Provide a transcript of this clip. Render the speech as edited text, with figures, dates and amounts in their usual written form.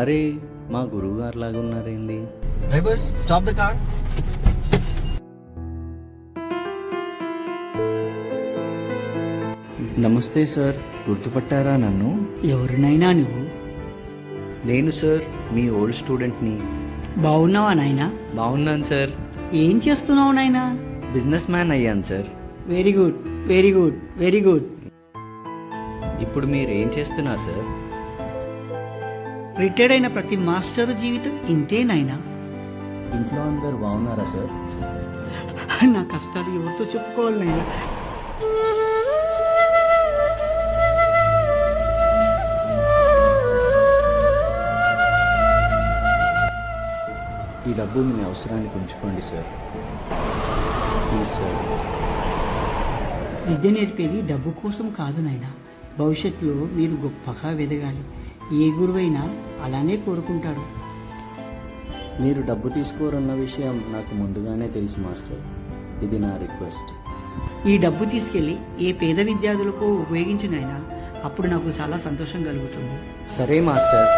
అరే మా గురువు గారు లాగా ఉన్నారేంది? Drivers stop the car. నమస్తే సార్, గుర్తుపట్టారా నన్ను? ఎవరినైనా నువ్వు? నేను సార్, మీ ఓల్డ్ స్టూడెంట్ని. బాగున్నావా నాయనా? బాగున్నాను సార్. ఏం చేస్తున్నావు నాయనా? బిజినెస్ మ్యాన్ అయ్యాను sir. Very good, very good, very good. ఇప్పుడు మీరు ఏం చేస్తున్నారు సార్? రిటైర్డ్ అయిన ప్రతి మాస్టర్ జీవితం ఇంతే నాయనా. ఇంట్లో అందరు బాగున్నారా సార్? నా కష్టాలు ఎవరితో చెప్పుకోవాలి నాయనా? ఈ డబ్బు మీ అవసరానికి ఉంచుకోండి సార్, ప్లీజ్ సార్. విద్య నేర్పేది డబ్బు కోసం కాదు నాయనా. భవిష్యత్తులో మీరు గొప్పగా ఎదగాలి. ఏ గురువైనా అలానే కోరుకుంటాడు. మీరు డబ్బు తీసుకోరన్న విషయం నాకు ముందుగానే తెలుసు మాస్టర్. ఇది నా రిక్వెస్ట్. ఈ డబ్బు తీసుకెళ్ళి ఏ పేద విద్యార్థులకు ఉపయోగించినైనా అప్పుడు నాకు చాలా సంతోషం కలుగుతుంది. సరే మాస్టర్.